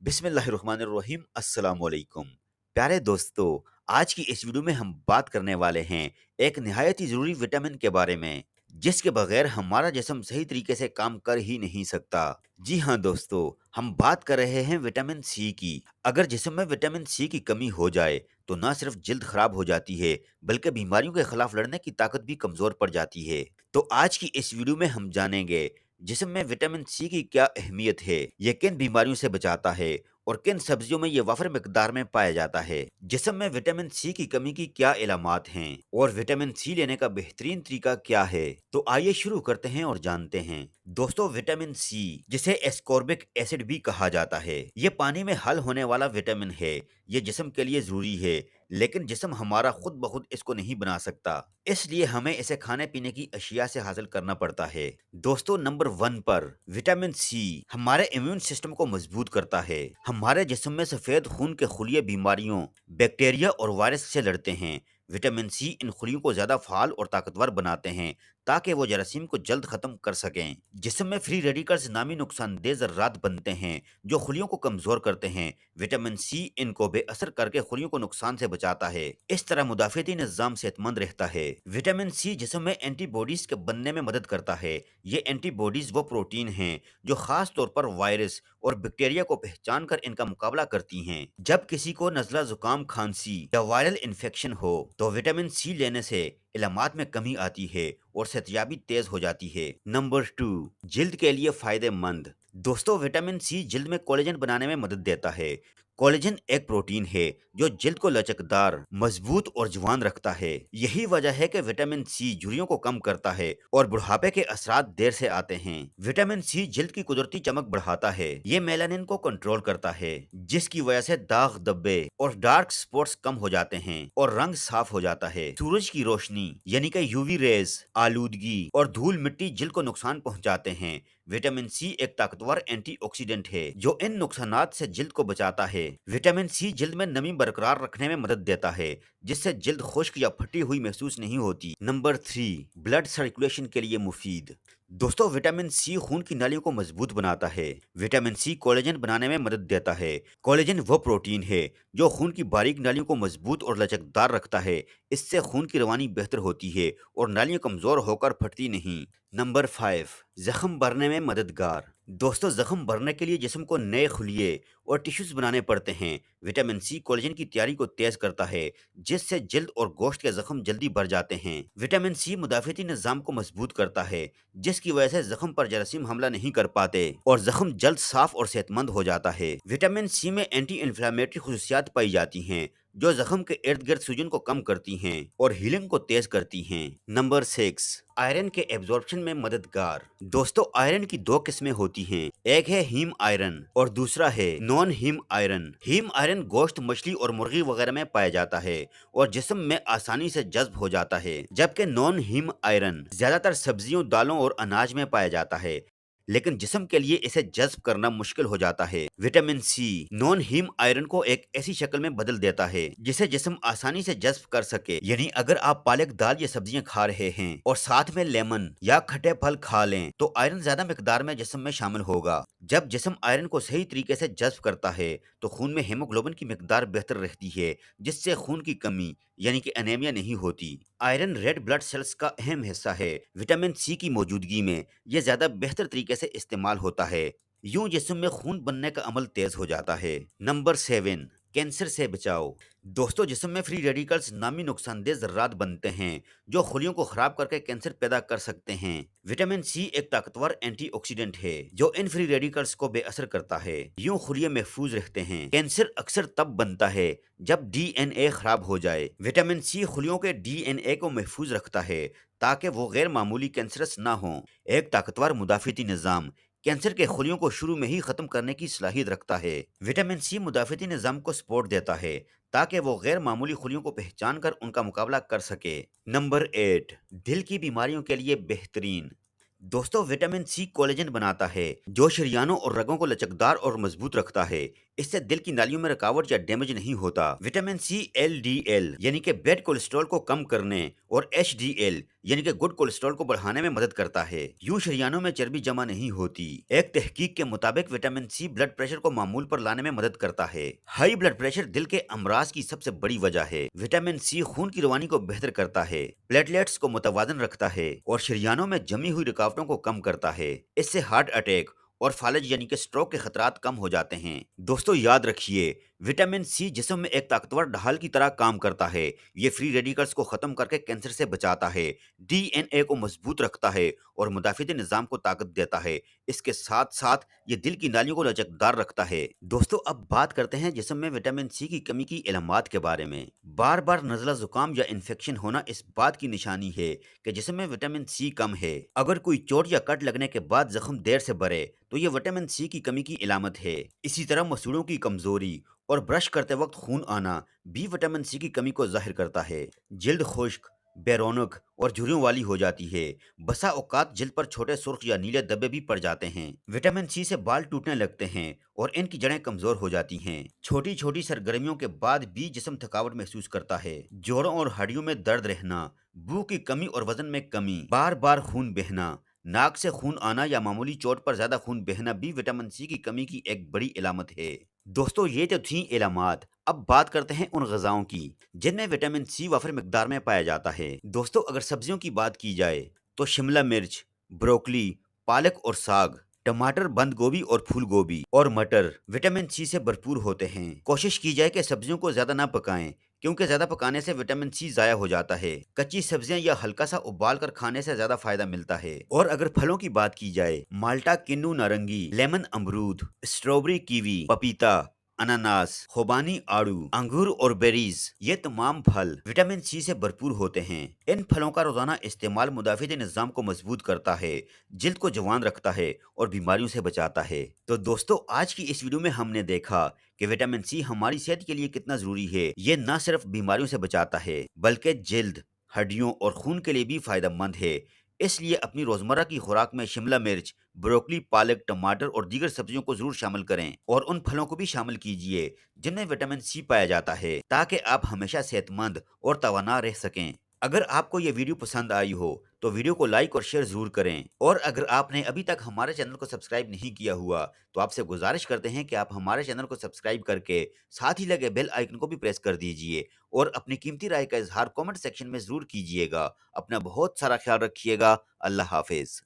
बिस्मिल्लाहिर्रहमानिर्रहीम अस्सलाम वालेकुम। प्यारे दोस्तों, आज की इस वीडियो में हम बात करने वाले हैं एक निहायत ही ज़रूरी विटामिन के बारे में, जिसके बगैर हमारा जिस्म सही तरीके से काम कर ही नहीं सकता। जी हाँ दोस्तों, हम बात कर रहे हैं विटामिन सी की। अगर जिस्म में विटामिन सी की कमी हो जाए, तो ना सिर्फ जल्द खराब हो जाती है, बल्कि बीमारियों के खिलाफ लड़ने की ताकत भी कमज़ोर पड़ जाती है। तो आज की इस वीडियो में हम जानेंगे जिस्म में विटामिन सी की क्या अहमियत है, ये किन बीमारियों से बचाता है और किन सब्जियों में ये वाफर मिकदार में पाया जाता है। जिस्म में विटामिन सी की कमी की क्या इलामात हैं और विटामिन सी लेने का बेहतरीन तरीका क्या है। तो आइए शुरू करते हैं और जानते हैं। दोस्तों, विटामिन सी, जिसे एस्कॉर्बिक एसिड भी कहा जाता है, ये पानी में हल होने वाला विटामिन है। ये जिस्म के लिए जरूरी है, लेकिन जिस्म हमारा खुद ब खुद इसको नहीं बना सकता, इसलिए हमें इसे खाने पीने की अशिया से हासिल करना पड़ता है। दोस्तों, नंबर 1 पर विटामिन सी हमारे इम्यून सिस्टम को मजबूत करता है। हमारे जिस्म में सफेद खून के खुलिये बीमारियों, बैक्टीरिया और वायरस से लड़ते हैं। विटामिन सी इन खुलियों को ज्यादा फाल और ताकतवर बनाते हैं, ताकि वो जरासीम को जल्द खत्म कर सकें। जिस्म में फ्री रेडिकल्स नामी नुकसानदेह जर्रात बनते हैं, जो खुलियों को कमजोर करते हैं। विटामिन सी इनको बेअसर करके खुलियों को नुकसान से बचाता है। इस तरह मुदाफियती निज़ाम सेहतमंद रहता है। विटामिन सी जिस्म में एंटीबॉडीज के बनने में मदद करता है। ये एंटीबॉडीज वो प्रोटीन हैं जो खास तौर पर वायरस और बैक्टीरिया को पहचान कर इनका मुकाबला करती हैं। जब किसी को नज़ला, जुकाम, खांसी या वायरल इन्फेक्शन हो, तो विटामिन सी लेने से इलामात में कमी आती है और सेहतयाबी तेज हो जाती है। नंबर 2, जिल्द के लिए फायदेमंद। दोस्तों, विटामिन सी जिल्द में कोलेजन बनाने में मदद देता है। कोलेजन एक प्रोटीन है जो जिल्द को लचकदार, मजबूत और जवान रखता है। यही वजह है कि विटामिन सी झुर्रियों को कम करता है और बुढ़ापे के असरात देर से आते हैं। विटामिन सी जिल्द की कुदरती चमक बढ़ाता है। ये मेलानिन को कंट्रोल करता है, जिसकी वजह से दाग धब्बे और डार्क स्पॉट्स कम हो जाते हैं और रंग साफ हो जाता है। सूरज की रोशनी यानी कि यूवी रेज, आलूदगी और धूल मिट्टी जिल्द को नुकसान पहुंचाते हैं। विटामिन सी एक ताकतवर एंटीऑक्सीडेंट है जो इन नुकसानात से जिल्द को बचाता है। विटामिन सी जिल्द में नमी बरकरार रखने में मदद देता है, जिससे जिल्द खुश्क या फटी हुई महसूस नहीं होती। नंबर 3, ब्लड सर्कुलेशन के लिए मुफीद। दोस्तों, विटामिन सी खून की नालियों को मजबूत बनाता है। विटामिन सी कोलेजन बनाने में मदद देता है। कोलेजन वो प्रोटीन है जो खून की बारीक नालियों को मजबूत और लचकदार रखता है। इससे खून की रवानी बेहतर होती है और नालियां कमजोर होकर फटती नहीं। नंबर 5, जख्म भरने में मददगार। दोस्तों, जख्म भरने के लिए जिस्म को नए खुलिये और टिश्यूज बनाने पड़ते हैं। विटामिन सी कोलेजन की तैयारी को तेज करता है, जिससे जल्द और गोश्त के जख्म जल्दी भर जाते हैं। विटामिन सी मुदाफियती निज़ाम को मजबूत करता है, जिसकी वजह से जख्म पर जरासीम हमला नहीं कर पाते और जख्म जल्द साफ और सेहतमंद हो जाता है। विटामिन सी में एंटी इन्फ्लामेटरी खुसूसियात पाई जाती हैं, जो जख्म के इर्द गिर्द सूजन को कम करती हैं और हीलिंग को तेज करती हैं। नंबर 6, आयरन के एब्जॉर्प्शन में मददगार। दोस्तों, आयरन की दो किस्में होती हैं, एक है हीम आयरन और दूसरा है non heme iron. Heme iron गोश्त, मछली और मुर्गी वगैरह में पाया जाता है और जिस्म में आसानी से जज्ब हो जाता है, जबकि नॉन हीम आयरन ज्यादातर सब्जियों, दालों और अनाज में पाया जाता है, लेकिन जिस्म के लिए इसे जज्ब करना मुश्किल हो जाता है। Vitamin C non heme iron को एक ऐसी शक्ल में बदल देता है जिसे जिस्म आसानी से जज्ब कर सके। यानी अगर आप पालक, दाल या सब्जियां खा रहे हैं और साथ में लेमन या खट्टे फल खा लें, तो आयरन ज्यादा मिकदार में जिस्म में शामिल होगा। जब जिस्म आयरन को सही तरीके से जज्ब करता है, तो खून में हीमोग्लोबिन की मिकदार बेहतर रहती है, जिससे खून की कमी यानी कि एनीमिया नहीं होती। आयरन रेड ब्लड सेल्स का अहम हिस्सा है। विटामिन सी की मौजूदगी में यह ज्यादा बेहतर तरीके से इस्तेमाल होता है। यूं जिस्म में खून बनने का अमल तेज हो जाता है। नंबर 7, कैंसर से बचाव। दोस्तों, जिस्म में फ्री रेडिकल्स नामी नुकसानदेह जर्रात बनते हैं जो खुलियों को खराब करके कैंसर पैदा कर सकते हैं। विटामिन सी एक ताकतवर एंटीऑक्सीडेंट है जो इन फ्री रेडिकल्स को बेअसर करता है। यूं खुलिये महफूज रहते हैं। कैंसर अक्सर तब बनता है जब डीएनए खराब हो जाए। विटामिन सी खुलियों के डीएनए को महफूज रखता है ताकि वो गैर मामूली कैंसरस ना हो। एक ताकतवर मुदाफियती निज़ाम कैंसर के खुलियों को शुरू में ही खत्म करने की सलाहियत रखता है। विटामिन सी मुदाफियती निज़ाम को सपोर्ट देता है ताकि वो गैर मामूली खुलियों को पहचान कर उनका मुकाबला कर सके। नंबर 8, दिल की बीमारियों के लिए बेहतरीन। दोस्तों, विटामिन सी कोलेजन बनाता है जो शरियानों और रगों को लचकदार और मजबूत रखता है। इससे दिल की नालियों में रुकावट या डैमेज नहीं होता। विटामिन सी LDL यानी कि बैड कोलेस्ट्रॉल को कम करने और HDL यानी कि गुड कोलेस्ट्रॉल को बढ़ाने में मदद करता है। यूं शरीयानों में चर्बी जमा नहीं होती। एक तहकीक के मुताबिक विटामिन सी ब्लड प्रेशर को मामूल पर लाने में मदद करता है। हाई ब्लड प्रेशर दिल के अमराज की सबसे बड़ी वजह है। विटामिन सी खून की रवानी को बेहतर करता है, प्लेटलेट्स को मुतवाजन रखता है और शरीयानों में जमी हुई रुकावटों को कम करता है। इससे हार्ट अटैक और फालज यानी कि स्ट्रोक के खतरात कम हो जाते हैं। दोस्तों याद रखिए, विटामिन सी जिस्म में एक ताकतवर ढाल की तरह काम करता है। ये फ्री रेडिकल्स को खत्म करके कैंसर से बचाता है, DNA को मजबूत रखता है और मुदाफिती निजाम को ताकत देता है। इसके साथ साथ ये दिल की नालियों को लचकदार रखता है। दोस्तों अब बात करते हैं जिस्म में विटामिन सी की कमी की इलामात के बारे में। बार बार नज़ला जुकाम या इन्फेक्शन होना इस बात की निशानी है कि जिस्म में विटामिन सी कम है। अगर कोई चोट या कट लगने के बाद जख्म देर से भरे तो ये विटामिन सी की कमी की इलामत है। इसी तरह मसूड़ों की कमजोरी और ब्रश करते वक्त खून आना भी विटामिन सी की कमी को जाहिर करता है। जिल्द खुश्क, बेरौनक और झुर्रियों वाली हो जाती है। बसा औकात जिल्द पर छोटे सुर्ख या नीले धब्बे भी पड़ जाते हैं। विटामिन सी से बाल टूटने लगते हैं और इनकी जड़ें कमजोर हो जाती हैं। छोटी छोटी सरगर्मियों के बाद भी जिस्म थकावट महसूस करता है। जोड़ों और हड्डियों में दर्द रहना, भूख की कमी और वजन में कमी, बार बार खून बहना, नाक से खून आना या मामूली चोट पर ज्यादा खून बहना भी विटामिन सी की कमी की एक बड़ी इलामत है। दोस्तों ये तो थी इलामात। अब बात करते हैं उन गजाओं की जिनमें विटामिन सी वाफिर मिकदार में पाया जाता है। दोस्तों अगर सब्जियों की बात की जाए तो शिमला मिर्च, ब्रोकली, पालक और साग, टमाटर, बंद गोभी और फूल गोभी और मटर विटामिन सी से भरपूर होते हैं। कोशिश की जाए कि सब्जियों को ज्यादा ना पकाएं क्योंकि ज्यादा पकाने से विटामिन सी जाया हो जाता है। कच्ची सब्जियां या हल्का सा उबाल कर खाने से ज्यादा फायदा मिलता है। और अगर फलों की बात की जाए, माल्टा, किन्नू नारंगी, लेमन अमरूद, स्ट्रॉबेरी, कीवी, पपीता, अनानास, खुबानी, आड़ू, अंगूर और बेरीज ये तमाम फल विटामिन सी से भरपूर होते हैं। इन फलों का रोजाना इस्तेमाल मुदाफिती निजाम को मजबूत करता है, जिल्द को जवान रखता है और बीमारियों से बचाता है। तो दोस्तों आज की इस वीडियो में हमने देखा कि विटामिन सी हमारी सेहत के लिए कितना जरूरी है। ये न सिर्फ बीमारियों से बचाता है बल्कि जिल्द, हड्डियों और खून के लिए भी फायदेमंद है। इसलिए अपनी रोजमर्रा की खुराक में शिमला मिर्च, ब्रोकली, पालक, टमाटर और दीगर सब्जियों को जरूर शामिल करें और उन फलों को भी शामिल कीजिए जिनमें विटामिन सी पाया जाता है, ताकि आप हमेशा सेहतमंद और तवाना रह सकें। अगर आपको ये वीडियो पसंद आई हो तो वीडियो को लाइक और शेयर जरूर करें। और अगर आपने अभी तक हमारे चैनल को सब्सक्राइब नहीं किया हुआ तो आपसे गुजारिश करते हैं कि आप हमारे चैनल को सब्सक्राइब करके साथ ही लगे बेल आइकन को भी प्रेस कर दीजिए और अपनी कीमती राय का इजहार कमेंट सेक्शन में जरूर कीजिएगा। अपना बहुत सारा ख्याल रखिएगा। अल्लाह हाफिज।